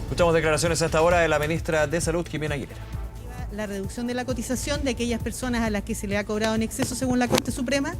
Escuchamos declaraciones a esta hora de la ministra de Salud, Jimena Aguilera. La reducción de la cotización de aquellas personas a las que se le ha cobrado en exceso según la Corte Suprema.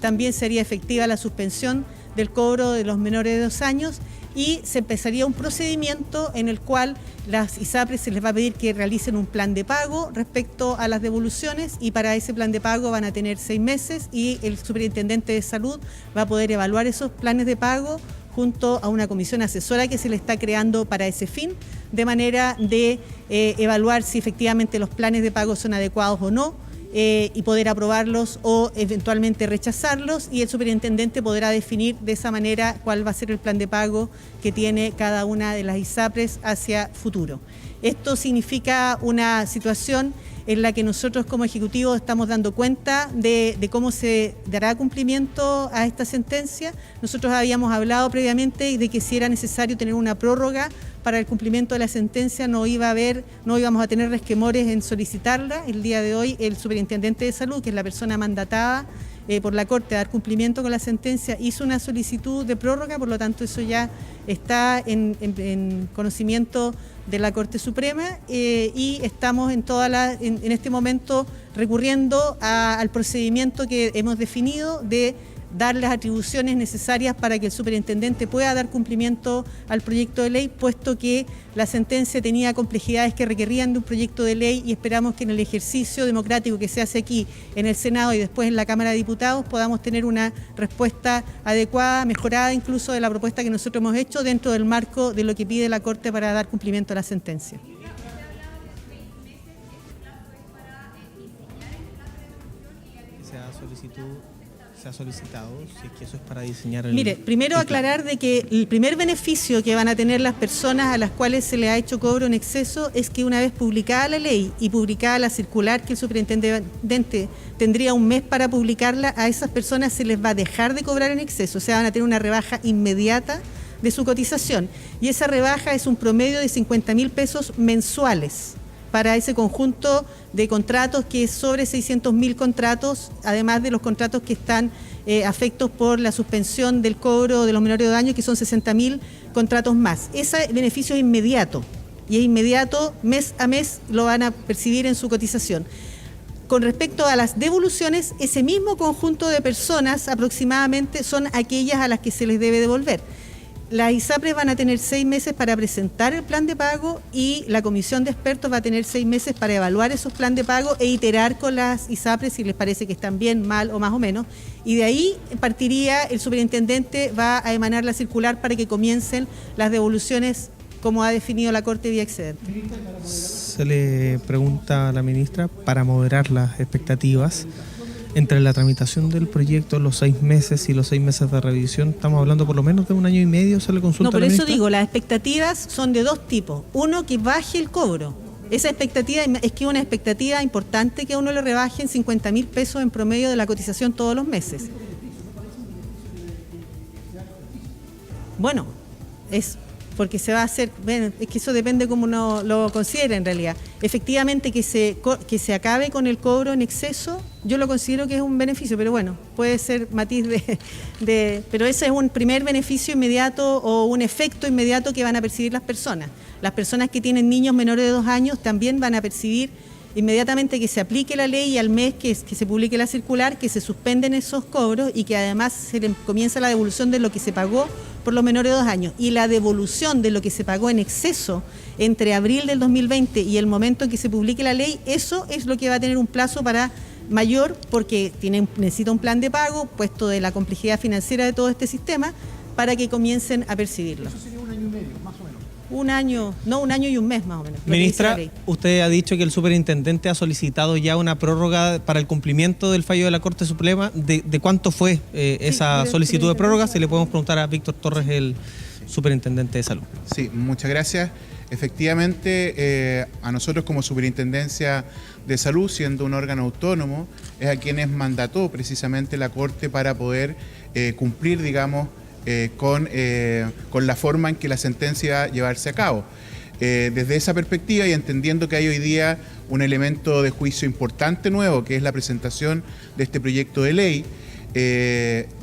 También sería efectiva la suspensión del cobro de los menores de 2 años y se empezaría un procedimiento en el cual las ISAPRES se les va a pedir que realicen un plan de pago respecto a las devoluciones, y para ese plan de pago van a tener 6 meses y el superintendente de salud va a poder evaluar esos planes de pago junto a una comisión asesora que se le está creando para ese fin, de manera de evaluar si efectivamente los planes de pago son adecuados o no, y poder aprobarlos o eventualmente rechazarlos, y el superintendente podrá definir de esa manera cuál va a ser el plan de pago que tiene cada una de las ISAPRES hacia futuro. Esto significa una situación en la que nosotros como Ejecutivo estamos dando cuenta de cómo se dará cumplimiento a esta sentencia. Nosotros habíamos hablado previamente de que si era necesario tener una prórroga para el cumplimiento de la sentencia, no íbamos a tener resquemores en solicitarla. El día de hoy el superintendente de salud, que es la persona mandatada por la Corte a dar cumplimiento con la sentencia, hizo una solicitud de prórroga, por lo tanto eso ya está en conocimiento de la Corte Suprema, y estamos en este momento recurriendo al procedimiento que hemos definido de dar las atribuciones necesarias para que el superintendente pueda dar cumplimiento al proyecto de ley, puesto que la sentencia tenía complejidades que requerían de un proyecto de ley, y esperamos que en el ejercicio democrático que se hace aquí en el Senado y después en la Cámara de Diputados podamos tener una respuesta adecuada, mejorada incluso de la propuesta que nosotros hemos hecho dentro del marco de lo que pide la Corte para dar cumplimiento a la sentencia. ¿Se ha solicitado si es que eso es para diseñar el... Mire, primero aclarar de que el primer beneficio que van a tener las personas a las cuales se les ha hecho cobro en exceso es que una vez publicada la ley y publicada la circular, que el superintendente tendría un mes para publicarla, a esas personas se les va a dejar de cobrar en exceso, o sea, van a tener una rebaja inmediata de su cotización, y esa rebaja es un promedio de 50.000 pesos mensuales para ese conjunto de contratos, que es sobre 600.000 contratos, además de los contratos que están afectos por la suspensión del cobro de los menores de 2 años, que son 60.000 contratos más. Ese beneficio es inmediato, y es inmediato, mes a mes lo van a percibir en su cotización. Con respecto a las devoluciones, ese mismo conjunto de personas aproximadamente son aquellas a las que se les debe devolver. Las ISAPRES van a tener 6 meses para presentar el plan de pago, y la comisión de expertos va a tener 6 meses para evaluar esos planes de pago e iterar con las ISAPRES si les parece que están bien, mal o más o menos. Y de ahí partiría, el superintendente va a emanar la circular para que comiencen las devoluciones como ha definido la Corte vía excedente. Se le pregunta a la ministra, para moderar las expectativas, entre la tramitación del proyecto, los 6 meses y los 6 meses de revisión, estamos hablando por lo menos de 1 año y medio, ¿se le consulta No, por a la eso ministra? digo, las expectativas son de 2 tipos. Uno, que baje el cobro. Esa expectativa es que una expectativa importante que a uno le rebajen 50.000 pesos en promedio de la cotización todos los meses. Bueno, es porque se va a hacer, bueno, es que eso depende cómo uno lo considera en realidad. Efectivamente que se acabe con el cobro en exceso, yo lo considero que es un beneficio, pero bueno, puede ser matiz pero ese es un primer beneficio inmediato o un efecto inmediato que van a percibir las personas. Las personas que tienen niños menores de 2 años también van a percibir inmediatamente que se aplique la ley y al mes que se publique la circular, que se suspenden esos cobros y que además se le comienza la devolución de lo que se pagó por los menores de 2 años. Y la devolución de lo que se pagó en exceso entre abril del 2020 y el momento en que se publique la ley, eso es lo que va a tener un plazo para mayor, porque necesita un plan de pago, puesto de la complejidad financiera de todo este sistema, para que comiencen a percibirlo. Eso sería 1 año y medio, más o menos. 1 año, no, 1 año y un mes más o menos. Ministra, usted ha dicho que el superintendente ha solicitado ya una prórroga para el cumplimiento del fallo de la Corte Suprema. ¿De cuánto fue esa solicitud de prórroga? Si le podemos preguntar a Víctor Torres, el superintendente de salud. Sí, muchas gracias. Efectivamente, a nosotros como Superintendencia de Salud, siendo un órgano autónomo, es a quienes mandató precisamente la Corte para poder cumplir, digamos, con la forma en que la sentencia va a llevarse a cabo. Desde esa perspectiva y entendiendo que hay hoy día un elemento de juicio importante nuevo, que es la presentación de este proyecto de ley,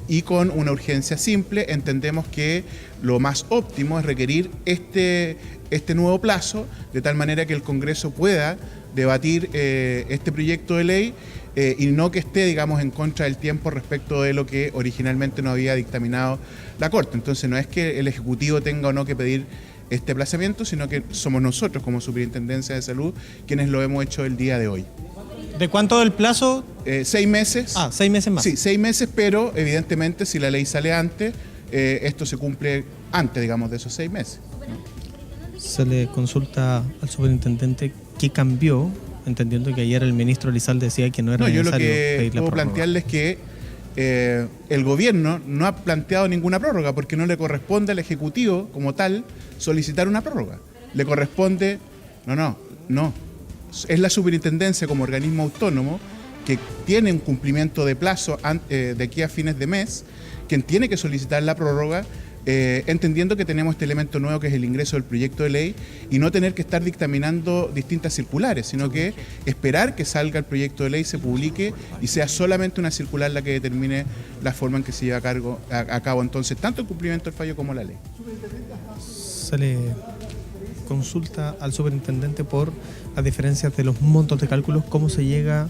y con una urgencia simple, entendemos que lo más óptimo es requerir este nuevo plazo, de tal manera que el Congreso pueda debatir este proyecto de ley y no que esté, digamos, en contra del tiempo respecto de lo que originalmente no había dictaminado la Corte. Entonces no es que el Ejecutivo tenga o no que pedir este aplazamiento, sino que somos nosotros como Superintendencia de Salud quienes lo hemos hecho el día de hoy. ¿De cuánto el plazo? 6 meses. 6 meses más. Sí, 6 meses, pero evidentemente si la ley sale antes, esto se cumple antes, digamos, de esos 6 meses. Se le consulta al superintendente qué cambió, entendiendo que ayer el ministro Elizalde decía que no era necesario pedir la prórroga. Yo lo que puedo prórroga. plantearles es que el gobierno no ha planteado ninguna prórroga porque no le corresponde al Ejecutivo como tal solicitar una prórroga. Le corresponde, no. Es la superintendencia como organismo autónomo que tiene un cumplimiento de plazo de aquí a fines de mes, quien tiene que solicitar la prórroga, entendiendo que tenemos este elemento nuevo que es el ingreso del proyecto de ley y no tener que estar dictaminando distintas circulares, sino que esperar que salga el proyecto de ley, se publique y sea solamente una circular la que determine la forma en que se lleva a cabo entonces tanto el cumplimiento del fallo como la ley. Se le consulta al superintendente por las diferencias de los montos de cálculos, cómo se llega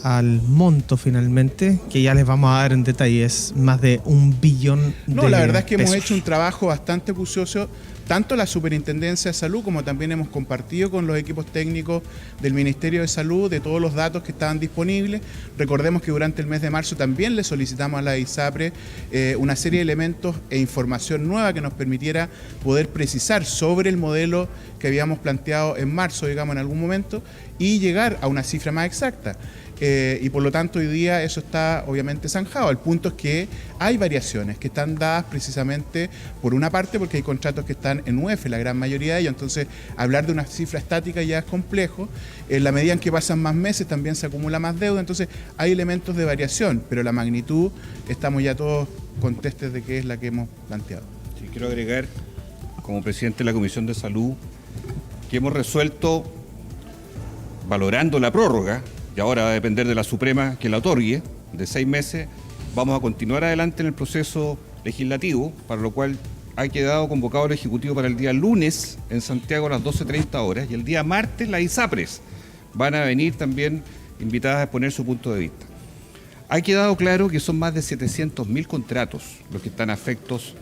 al monto finalmente, que ya les vamos a dar en detalle, es más de 1 billón de No, la verdad es que pesos. hemos hecho un trabajo bastante acucioso, tanto la Superintendencia de Salud como también hemos compartido con los equipos técnicos del Ministerio de Salud de todos los datos que estaban disponibles. Recordemos que durante el mes de marzo también le solicitamos a la ISAPRE una serie de elementos e información nueva que nos permitiera poder precisar sobre el modelo que habíamos planteado en marzo, digamos, en algún momento, y llegar a una cifra más exacta. Y por lo tanto hoy día eso está obviamente zanjado. El punto es que hay variaciones que están dadas precisamente por una parte porque hay contratos que están en UEF, la gran mayoría de ellos, entonces hablar de una cifra estática ya es complejo. En la medida en que pasan más meses también se acumula más deuda, entonces hay elementos de variación, pero la magnitud estamos ya todos contestes de que es la que hemos planteado. Sí, quiero agregar, como presidente de la Comisión de Salud, que hemos resuelto, valorando la prórroga, y ahora va a depender de la Suprema que la otorgue, de 6 meses, vamos a continuar adelante en el proceso legislativo, para lo cual ha quedado convocado el Ejecutivo para el día lunes en Santiago a las 12:30 horas, y el día martes las ISAPRES van a venir también invitadas a exponer su punto de vista. Ha quedado claro que son más de 700.000 contratos los que están afectos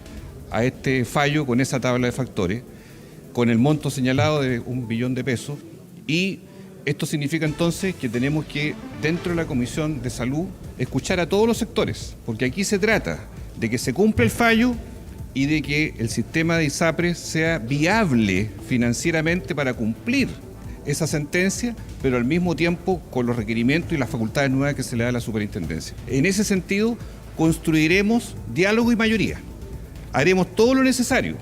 a este fallo con esa tabla de factores, con el monto señalado de 1 billón de pesos, y esto significa entonces que tenemos que, dentro de la Comisión de Salud, escuchar a todos los sectores, porque aquí se trata de que se cumpla el fallo y de que el sistema de ISAPRES sea viable financieramente para cumplir esa sentencia, pero al mismo tiempo con los requerimientos y las facultades nuevas que se le da a la superintendencia. En ese sentido, construiremos diálogo y mayoría. Haremos todo lo necesario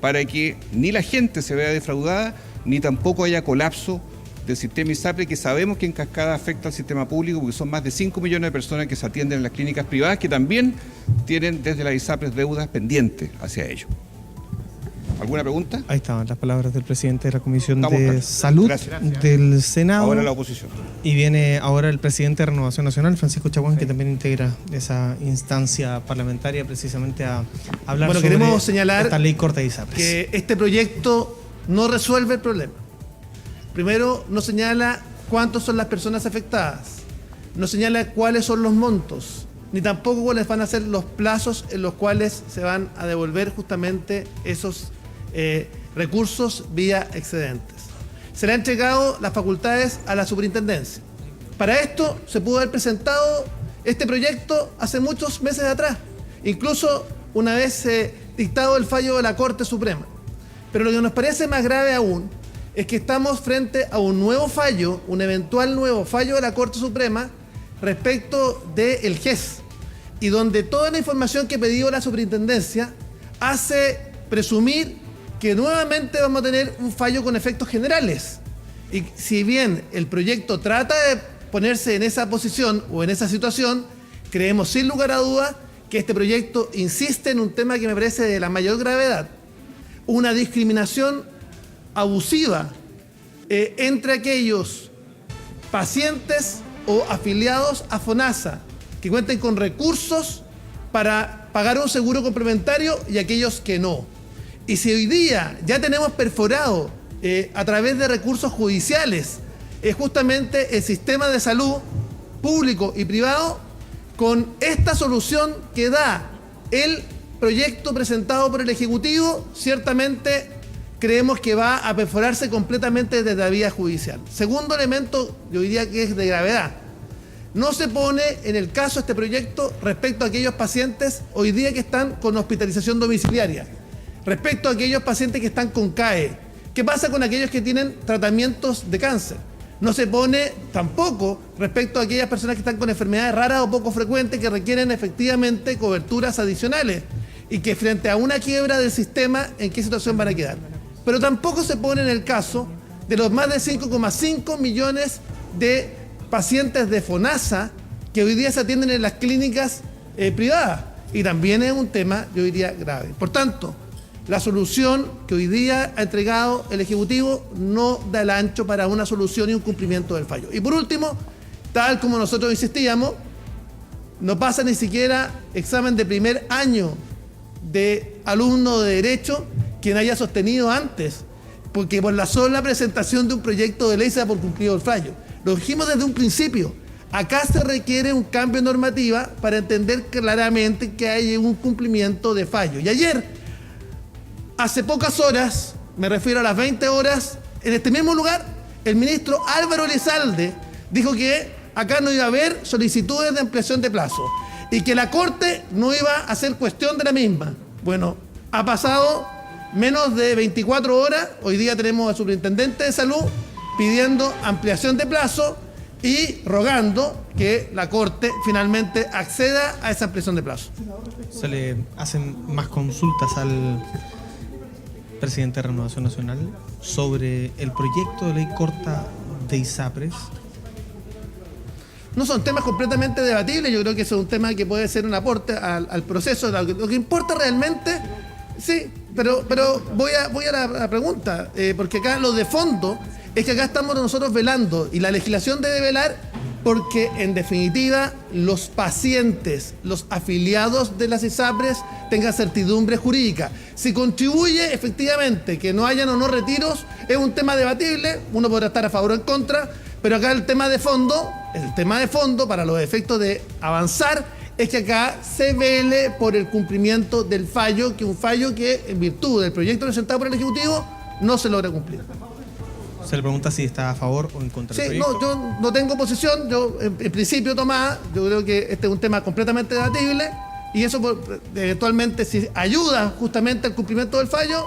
para que ni la gente se vea defraudada, ni tampoco haya colapso del sistema ISAPRE, que sabemos que en cascada afecta al sistema público, porque son más de 5 millones de personas que se atienden en las clínicas privadas, que también tienen desde las ISAPRES deudas pendientes hacia ello. ¿Alguna pregunta? Ahí estaban las palabras del presidente de la Comisión Estamos de claros. Salud Gracias. del Senado. Ahora la oposición. Y viene ahora el presidente de Renovación Nacional, Francisco Chaguán, que también integra esa instancia parlamentaria precisamente a hablar sobre queremos señalar esta ley corta de ISAPRES. que este proyecto no resuelve el problema. Primero, no señala cuántas son las personas afectadas, no señala cuáles son los montos, ni tampoco cuáles van a ser los plazos en los cuales se van a devolver justamente esos recursos vía excedentes. Se le han entregado las facultades a la superintendencia. Para esto se pudo haber presentado este proyecto hace muchos meses atrás, incluso una vez dictado el fallo de la Corte Suprema. Pero lo que nos parece más grave aún es que estamos frente a un nuevo fallo, un eventual nuevo fallo de la Corte Suprema respecto del GES, y donde toda la información que ha pedido la superintendencia hace presumir que nuevamente vamos a tener un fallo con efectos generales. Y si bien el proyecto trata de ponerse en esa posición o en esa situación, creemos sin lugar a dudas que este proyecto insiste en un tema que me parece de la mayor gravedad: una discriminación abusiva entre aquellos pacientes o afiliados a FONASA que cuenten con recursos para pagar un seguro complementario y aquellos que no. Y si hoy día ya tenemos perforado a través de recursos judiciales justamente el sistema de salud público y privado, con esta solución que da el proyecto presentado por el Ejecutivo, ciertamente creemos que va a perforarse completamente desde la vía judicial. Segundo elemento, yo diría que es de gravedad. No se pone en el caso este proyecto respecto a aquellos pacientes hoy día que están con hospitalización domiciliaria, respecto a aquellos pacientes que están con CAE. ¿Qué pasa con aquellos que tienen tratamientos de cáncer? No se pone tampoco respecto a aquellas personas que están con enfermedades raras o poco frecuentes que requieren efectivamente coberturas adicionales y que frente a una quiebra del sistema, ¿en qué situación van a quedar? Pero tampoco se pone en el caso de los más de 5,5 millones de pacientes de FONASA que hoy día se atienden en las clínicas privadas. Y también es un tema, yo diría, grave. Por tanto, la solución que hoy día ha entregado el Ejecutivo no da el ancho para una solución y un cumplimiento del fallo. Y por último, tal como nosotros insistíamos, no pasa ni siquiera examen de primer año de alumno de Derecho quien haya sostenido antes, porque por la sola presentación de un proyecto de ley se da por cumplido el fallo. Lo dijimos desde un principio. Acá se requiere un cambio de normativa para entender claramente que hay un cumplimiento de fallo. Y ayer, hace pocas horas, me refiero a las 20 horas, en este mismo lugar, el ministro Álvaro Elizalde dijo que acá no iba a haber solicitudes de ampliación de plazo y que la Corte no iba a hacer cuestión de la misma. Bueno, ha pasado menos de 24 horas, hoy día tenemos al superintendente de salud pidiendo ampliación de plazo y rogando que la Corte finalmente acceda a esa ampliación de plazo. Se le hacen más consultas al presidente de Renovación Nacional sobre el proyecto de ley corta de ISAPRES. No son temas completamente debatibles, yo creo que eso es un tema que puede ser un aporte al proceso. Lo que importa realmente, sí, pero voy a la pregunta, porque acá lo de fondo es que acá estamos nosotros velando, y la legislación debe velar porque, en definitiva, los pacientes, los afiliados de las ISAPRES tengan certidumbre jurídica. Si contribuye efectivamente que no hayan o no retiros, es un tema debatible, uno podrá estar a favor o en contra, pero acá el tema de fondo para los efectos de avanzar, es que acá se vele por el cumplimiento del fallo, que un fallo que, en virtud del proyecto presentado por el Ejecutivo, no se logra cumplir. Se le pregunta si está a favor o en contra del Sí, proyecto. no, yo no tengo posición. Yo, en principio, Tomás, yo creo que este es un tema completamente debatible y eso eventualmente, si ayuda justamente al cumplimiento del fallo,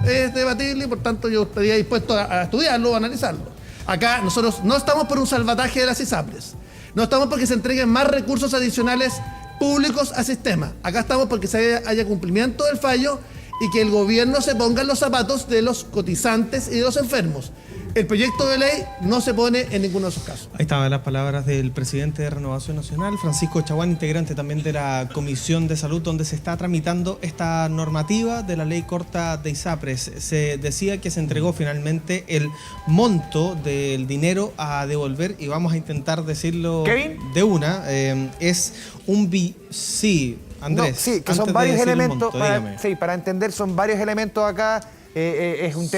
es debatible y por tanto yo estaría dispuesto a estudiarlo o a analizarlo. Acá nosotros no estamos por un salvataje de las ISAPRES, no estamos porque se entreguen más recursos adicionales públicos al sistema. Acá estamos porque haya cumplimiento del fallo y que el gobierno se ponga en los zapatos de los cotizantes y de los enfermos. El proyecto de ley no se pone en ninguno de esos casos. Ahí estaban las palabras del presidente de Renovación Nacional, Francisco Chaguán, integrante también de la Comisión de Salud, donde se está tramitando esta normativa de la ley corta de ISAPRES. Se decía que se entregó finalmente el monto del dinero a devolver, y vamos a intentar decirlo ¿Kevin? de una. Es un... Sí, Andrés. No, sí, que antes son de varios decir el elementos. monto, dígame. Para entender, son varios elementos acá. Es un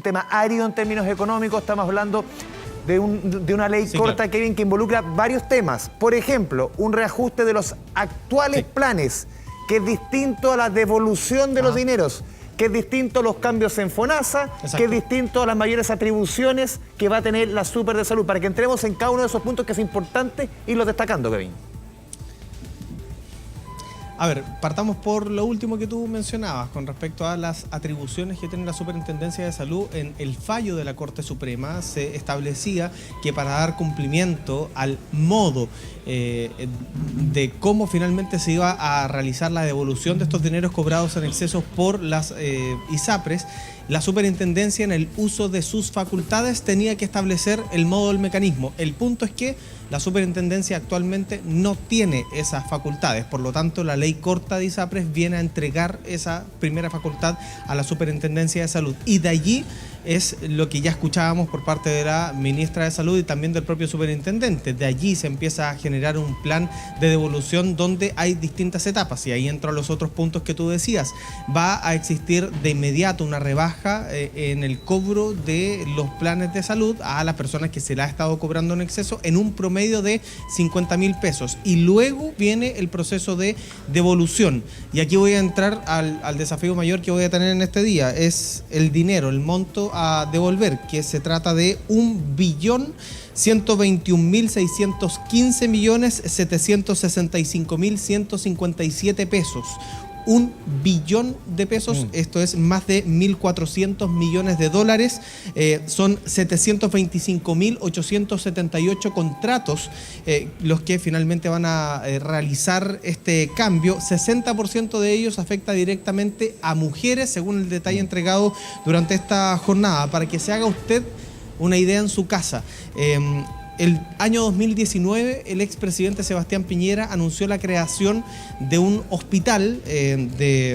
tema árido en términos económicos. Estamos hablando de una ley corta, claro, Kevin, que involucra varios temas. Por ejemplo, un reajuste de los actuales planes, que es distinto a la devolución de los dineros, que es distinto a los cambios en FONASA, Exacto, que es distinto a las mayores atribuciones que va a tener la Super de Salud, para que entremos en cada uno de esos puntos que es importante irlos destacando, Kevin. A ver, partamos por lo último que tú mencionabas con respecto a las atribuciones que tiene la Superintendencia de Salud. En el fallo de la Corte Suprema se establecía que para dar cumplimiento al modo de cómo finalmente se iba a realizar la devolución de estos dineros cobrados en exceso por las ISAPRES, la Superintendencia, en el uso de sus facultades, tenía que establecer el modo del mecanismo. El punto es que La superintendencia actualmente no tiene esas facultades, por lo tanto la ley corta de ISAPRES viene a entregar esa primera facultad a la Superintendencia de Salud, y de allí es lo que ya escuchábamos por parte de la ministra de Salud y también del propio superintendente. De allí se empieza a generar un plan de devolución donde hay distintas etapas, y ahí entro a los otros puntos que tú decías. Va a existir de inmediato una rebaja en el cobro de los planes de salud a las personas que se la ha estado cobrando en exceso en un promedio de 50.000 pesos, y luego viene el proceso de devolución. Y aquí voy a entrar al desafío mayor que voy a tener en este día, es el dinero, el monto a devolver, que se trata de 1.121.615.765.157 pesos. 1 billón de pesos, esto es más de 1.400 millones de dólares, son 725.878 contratos los que finalmente van a realizar este cambio. 60% de ellos afecta directamente a mujeres, según el detalle entregado durante esta jornada. Para que se haga usted una idea en su casa, el año 2019, el expresidente Sebastián Piñera anunció la creación de un hospital,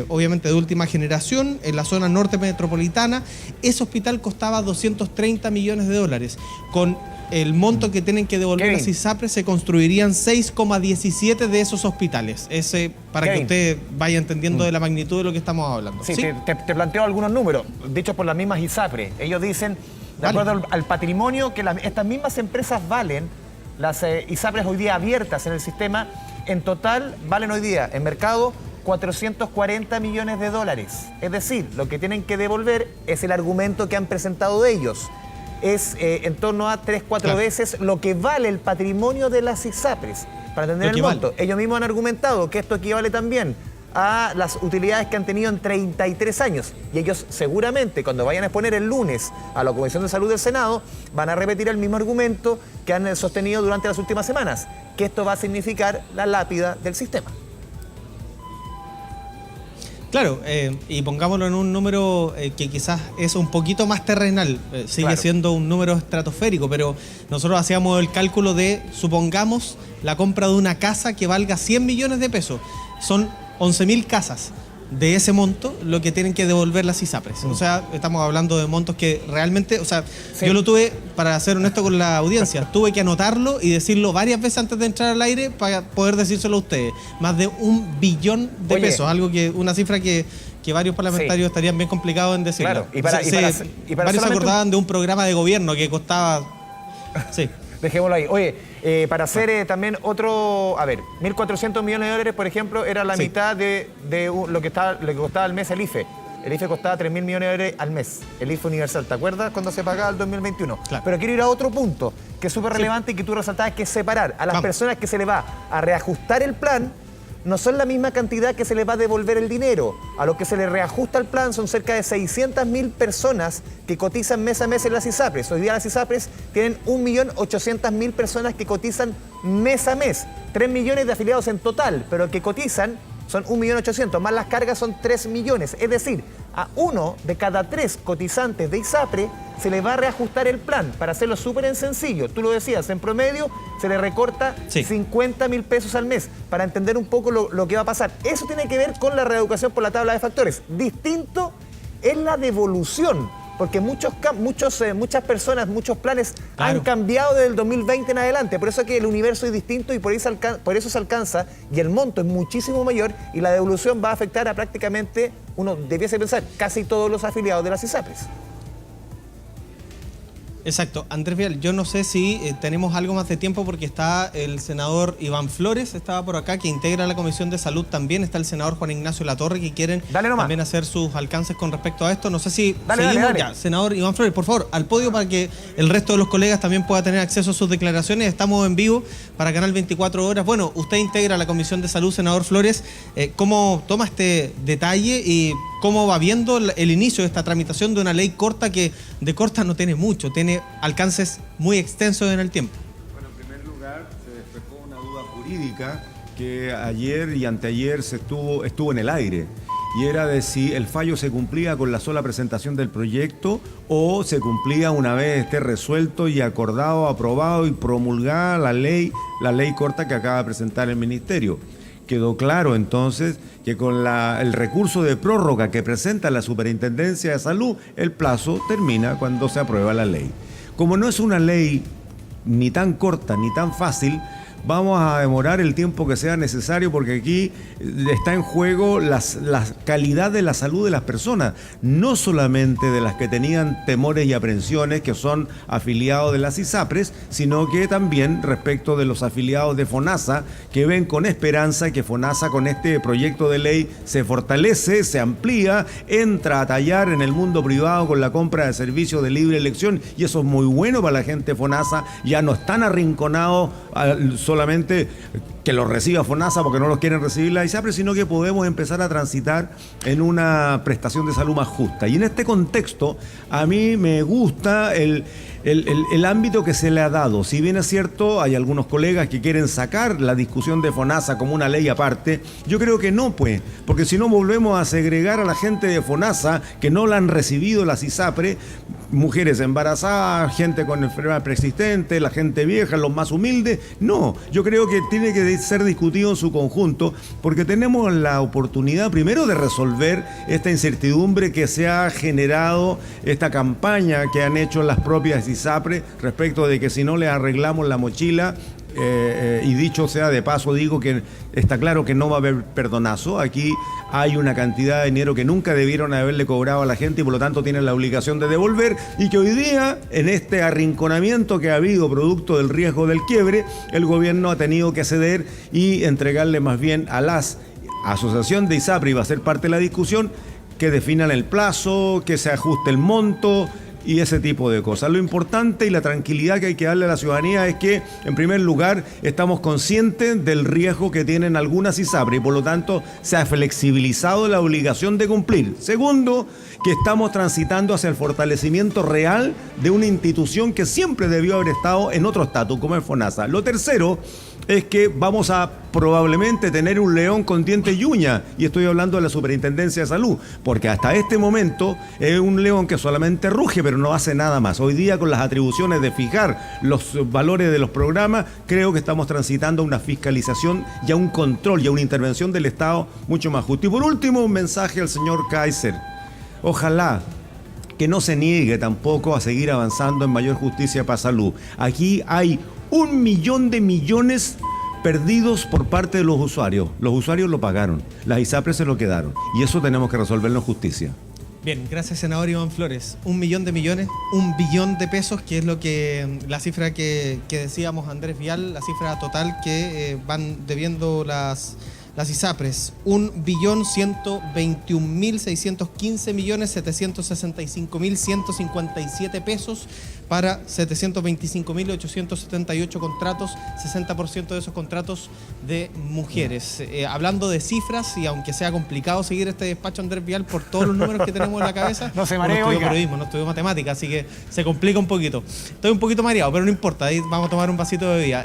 obviamente de última generación, en la zona norte metropolitana. Ese hospital costaba 230 millones de dólares. Con el monto que tienen que devolver las ISAPRES, se construirían 6,17 de esos hospitales. Ese, para que usted vaya entendiendo de la magnitud de lo que estamos hablando. Sí, ¿sí? Te planteo algunos números, dichos por las mismas ISAPRES. Ellos dicen, de acuerdo al patrimonio que estas mismas empresas valen, las ISAPRES hoy día abiertas en el sistema, en total valen hoy día en mercado 440 millones de dólares. Es decir, lo que tienen que devolver es el argumento que han presentado de ellos. Es en torno a 3-4 veces lo que vale el patrimonio de las ISAPRES. Para entender el monto, ellos mismos han argumentado que esto equivale también a las utilidades que han tenido en 33 años. Y ellos seguramente, cuando vayan a exponer el lunes a la Comisión de Salud del Senado, van a repetir el mismo argumento que han sostenido durante las últimas semanas, que esto va a significar la lápida del sistema. Claro, y pongámoslo en un número que quizás es un poquito más terrenal, sigue siendo un número estratosférico, pero nosotros hacíamos el cálculo de, supongamos, la compra de una casa que valga 100 millones de pesos. Son 11.000 casas de ese monto lo que tienen que devolver las ISAPRES. O sea, estamos hablando de montos que realmente, o sea, yo lo tuve, para ser honesto con la audiencia, tuve que anotarlo y decirlo varias veces antes de entrar al aire para poder decírselo a ustedes. Más de 1 billón de pesos, algo que, una cifra que varios parlamentarios estarían bien complicados en decirlo. Claro, varios se acordaban de un programa de gobierno que costaba... Sí. Dejémoslo ahí. Oye, para hacer también otro... A ver, 1.400 millones de dólares, por ejemplo, era la mitad de lo que costaba al mes el IFE. El IFE costaba 3.000 millones de dólares al mes, el IFE universal. ¿Te acuerdas cuando se pagaba el 2021? Claro. Pero quiero ir a otro punto que es súper relevante y que tú resaltabas, que es separar a las personas que se le va a reajustar el plan. No son la misma cantidad que se les va a devolver el dinero. A lo que se le reajusta el plan son cerca de 600.000 personas que cotizan mes a mes en las ISAPRES. Hoy día las ISAPRES tienen 1.800.000 personas que cotizan mes a mes. 3 millones de afiliados en total, pero que cotizan son 1.800.000, más las cargas son 3 millones. Es decir, a 1 de cada 3 cotizantes de ISAPRE se le va a reajustar el plan. Para hacerlo súper sencillo, tú lo decías, en promedio se le recorta 50.000 pesos al mes, para entender un poco lo que va a pasar. Eso tiene que ver con la reeducación por la tabla de factores. Distinto es la devolución, porque muchas personas, muchos planes han cambiado desde el 2020 en adelante. Por eso es que el universo es distinto y por eso se alcanza, y el monto es muchísimo mayor, y la devolución va a afectar a prácticamente, uno debiese pensar, casi todos los afiliados de las ISAPRES. Exacto. Andrés Vial, yo no sé si tenemos algo más de tiempo, porque está el senador Iván Flores, estaba por acá, que integra la Comisión de Salud también. Está el senador Juan Ignacio Latorre, que quieren también hacer sus alcances con respecto a esto. No sé si seguimos ya. Senador Iván Flores, por favor, al podio para que el resto de los colegas también pueda tener acceso a sus declaraciones. Estamos en vivo para Canal 24 Horas. Bueno, usted integra la Comisión de Salud, senador Flores. ¿Cómo toma este detalle y cómo va viendo el inicio de esta tramitación de una ley corta, que de corta no tiene mucho, tiene alcances muy extensos en el tiempo? Bueno, en primer lugar, se despejó una duda jurídica que ayer y anteayer estuvo en el aire. y era de si el fallo se cumplía con la sola presentación del proyecto o se cumplía una vez esté resuelto y acordado, aprobado y promulgada la ley corta que acaba de presentar el Ministerio. Quedó claro entonces que con el recurso de prórroga que presenta la Superintendencia de Salud, el plazo termina cuando se aprueba la ley. Como no es una ley ni tan corta ni tan fácil, vamos a demorar el tiempo que sea necesario porque aquí está en juego la calidad de la salud de las personas, no solamente de las que tenían temores y aprensiones que son afiliados de las ISAPRES, sino que también respecto de los afiliados de FONASA que ven con esperanza que FONASA con este proyecto de ley se fortalece, se amplía, entra a tallar en el mundo privado con la compra de servicios de libre elección y eso es muy bueno para la gente de FONASA, ya no están arrinconados solamente que los reciba FONASA porque no los quieren recibir la ISAPRE, sino que podemos empezar a transitar en una prestación de salud más justa. Y en este contexto, a mí me gusta el ámbito que se le ha dado. Si bien es cierto, hay algunos colegas que quieren sacar la discusión de FONASA como una ley aparte, yo creo que no, pues, porque si no volvemos a segregar a la gente de FONASA que no la han recibido las ISAPRE, mujeres embarazadas, gente con enfermedad preexistente, la gente vieja, los más humildes. No, yo creo que tiene que ser discutido en su conjunto porque tenemos la oportunidad primero de resolver esta incertidumbre que se ha generado, esta campaña que han hecho las propias ISAPRE respecto de que si no le arreglamos la mochila, y dicho sea de paso, digo que está claro que no va a haber perdonazo. Aquí hay una cantidad de dinero que nunca debieron haberle cobrado a la gente y por lo tanto tienen la obligación de devolver, y que hoy día, en este arrinconamiento que ha habido producto del riesgo del quiebre, el gobierno ha tenido que ceder y entregarle más bien a las asociación de ISAPRE, y va a ser parte de la discusión, que definan el plazo, que se ajuste el monto y ese tipo de cosas. Lo importante y la tranquilidad que hay que darle a la ciudadanía es que, en primer lugar, estamos conscientes del riesgo que tienen algunas ISAPRE y por lo tanto se ha flexibilizado la obligación de cumplir. Segundo, que estamos transitando hacia el fortalecimiento real de una institución que siempre debió haber estado en otro estatus, como es FONASA. Lo tercero es que vamos a probablemente tener un león con dientes y uñas, y estoy hablando de la Superintendencia de Salud, porque hasta este momento es un león que solamente ruge, pero no hace nada más. Hoy día, con las atribuciones de fijar los valores de los programas, creo que estamos transitando a una fiscalización y a un control y a una intervención del Estado mucho más justo. Y por último, un mensaje al señor Kaiser. Ojalá que no se niegue tampoco a seguir avanzando en mayor justicia para salud. Aquí hay 1 millón de millones perdidos por parte de los usuarios. Los usuarios lo pagaron, las ISAPRE se lo quedaron, y eso tenemos que resolverlo en justicia. Bien, gracias, senador Iván Flores. 1 millón de millones, 1 billón de pesos, que es lo que la cifra que decíamos Andrés Vial, la cifra total que van debiendo las ISAPRES. 1.615.765.157 pesos para 725.878 contratos, 60% de esos contratos de mujeres. Hablando de cifras, y aunque sea complicado seguir este despacho, Andrés Vial, por todos los números que tenemos en la cabeza, no se marea, no estudió oiga. periodismo, no estudió matemáticas, así que se complica un poquito. Estoy un poquito mareado, pero no importa, ahí vamos a tomar un vasito de bebida.